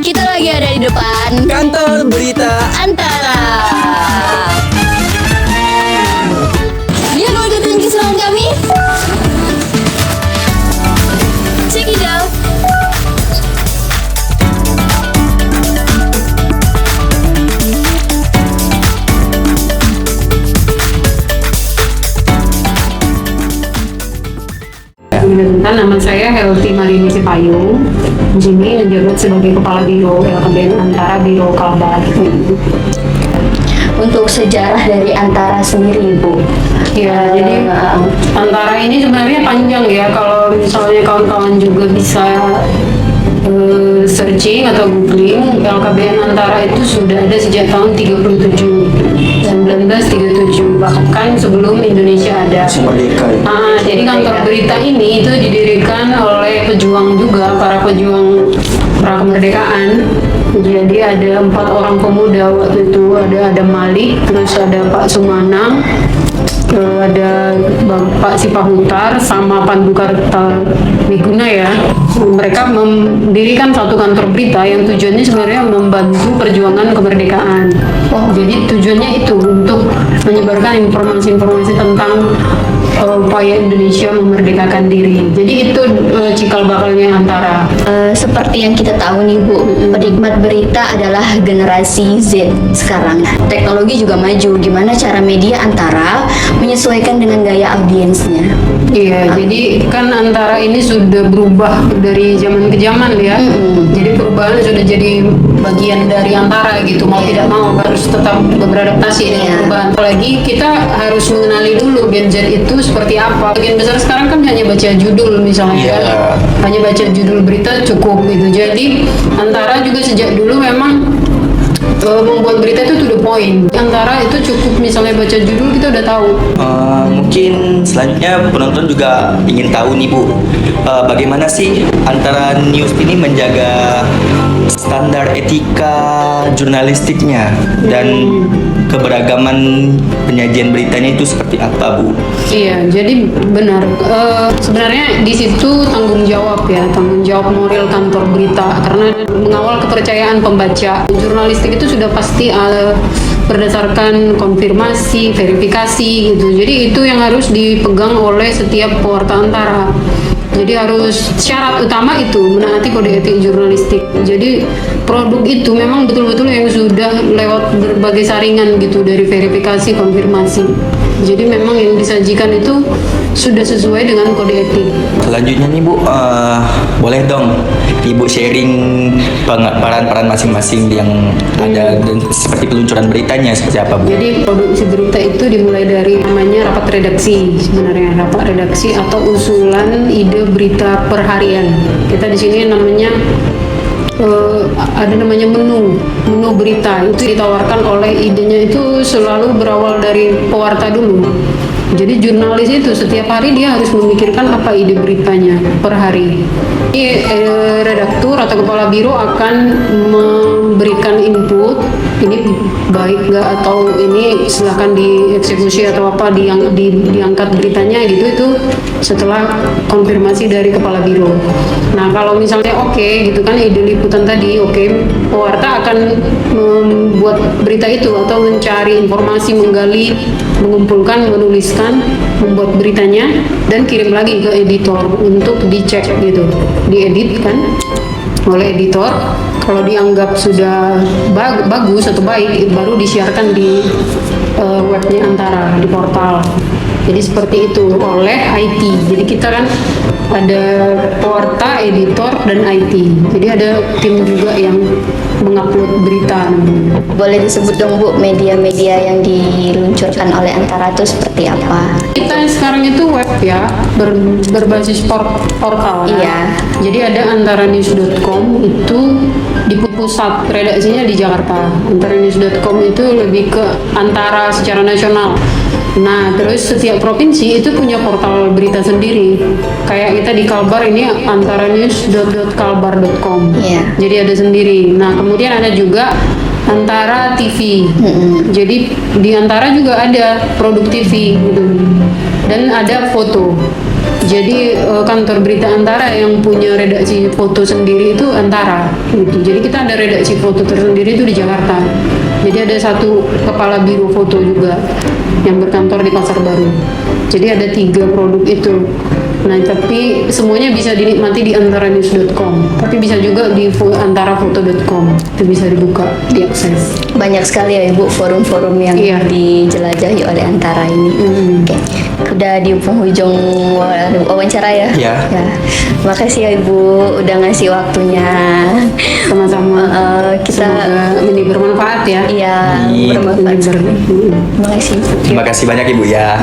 Kita lagi ada di depan Kantor Berita Antara. Yuk ikutin keseruan kami. Check it out. Perkenalkan, nama saya Helty Marini Payung. Di sini menjabat sebagai Kepala Biro LKBN Antara Biro Kalbar. Untuk sejarah dari Antara sendiri, Bu. Ya, jadi Antara ini sebenarnya panjang ya. Kalau misalnya kawan-kawan juga bisa searching atau googling, LKBN Antara itu sudah ada sejak tahun 1937, bahkan sebelum Indonesia ada. Merdeka ya. Jadi kantor berita ini itu didirikan oleh pejuang juga, para pejuang pra kemerdekaan. Jadi ada 4 orang pemuda waktu itu, ada Malik, terus ada Pak Sumanang, ada Pak Sipahutar sama Pandu Kartamiguna ya. Mereka mendirikan satu kantor berita yang tujuannya sebenarnya membantu perjuangan kemerdekaan. Jadi tujuannya itu untuk menyebarkan informasi-informasi tentang upaya Indonesia memerdekakan diri. Jadi itu cikal bakalnya Antara. Seperti yang kita tahu nih, Bu, penikmat berita adalah generasi Z sekarang. Teknologi juga maju. Gimana cara media Antara menyesuaikan dengan gaya audiensnya? Iya, jadi kan Antara ini sudah berubah dari zaman ke zaman ya. Jadi perubahan sudah jadi bagian dari Antara gitu. Mau tidak mau harus tetap beradaptasi dengan perubahan. Apalagi kita harus mengenali dulu Gen Z itu seperti apa. Bagian besar sekarang kan hanya baca judul misalnya kan. Hanya baca judul berita cukup gitu. Jadi Antara juga sejak dulu memang membuat berita itu to the point. Antara itu cukup misalnya baca judul kita udah tahu. Mungkin selanjutnya penonton juga ingin tahu nih Bu, bagaimana sih Antara News ini menjaga standar etika jurnalistiknya dan keberagaman penyajian beritanya itu seperti apa Bu? Iya, jadi benar. Sebenarnya di situ tanggung jawab moral kantor berita karena mengawal kepercayaan pembaca. Jurnalistik itu sudah pasti berdasarkan konfirmasi, verifikasi gitu. Jadi itu yang harus dipegang oleh setiap pewarta Antara. Jadi harus syarat utama itu menaati kode etik jurnalistik. Jadi produk itu memang betul-betul yang sudah lewat berbagai saringan gitu dari verifikasi, konfirmasi. Jadi memang yang disajikan itu sudah sesuai dengan kode etik. Selanjutnya nih Bu, boleh dong Ibu sharing peran-peran masing-masing yang ada dan seperti peluncuran beritanya seperti apa Bu? Jadi produksi berita itu dimulai dari namanya rapat redaksi, sebenarnya rapat redaksi atau usulan ide berita per harian. Kita di sini namanya ada namanya menu berita, itu ditawarkan oleh idenya itu selalu berawal dari pewarta dulu. Jadi jurnalis itu setiap hari dia harus memikirkan apa ide beritanya per hari. Jadi redaktur atau kepala biro akan memberikan input, ini baik nggak atau ini silakan dieksekusi atau apa diangkat beritanya gitu, itu setelah konfirmasi dari kepala biro. Nah kalau misalnya oke gitu kan ide liputan tadi oke, pewarta akan membuat berita itu atau mencari informasi, menggali, mengumpulkan, menuliskan, membuat beritanya dan kirim lagi ke editor untuk dicek gitu, diedit kan oleh editor. Kalau dianggap sudah bagus atau baik baru disiarkan di webnya Antara, di portal. Jadi seperti itu oleh IT. Jadi kita kan ada pewarta, editor, dan IT. Jadi ada tim juga yang mengupload berita. Boleh disebut dong Bu, media-media yang diluncurkan oleh Antara itu seperti apa? Kita sekarang itu web ya, berbasis portal. Iya. Jadi ada antaranews.com itu di pusat, redaksinya di Jakarta. Antaranews.com itu lebih ke Antara secara nasional. Nah, terus setiap provinsi itu punya portal berita sendiri. Kayak kita di Kalbar ini antaranews.kalbar.com. Iya. Jadi ada sendiri. Nah, kemudian ada juga Antara TV. Mm-mm. Jadi di Antara juga ada produk TV gitu. Dan ada foto. Jadi kantor berita Antara yang punya redaksi foto sendiri itu Antara gitu. Jadi kita ada redaksi foto tersendiri itu di Jakarta. Jadi ada satu kepala biro foto juga yang berkantor di Pasar Baru. Jadi ada 3 produk itu. Nah, tapi semuanya bisa dinikmati di antaranews.com. Tapi bisa juga di antarafoto.com. Itu bisa dibuka, diakses. Banyak sekali ya Ibu forum-forum yang Iya. dijelajahi oleh Antara ini. Oke, udah di penghujung wawancara ya. Iya. Ya. Makasih ya Ibu udah ngasih waktunya. Sama-sama. Kita Semoga ini bermanfaat ya. iya Amin. bermanfaat. Terima kasih. Terima kasih banyak Ibu ya.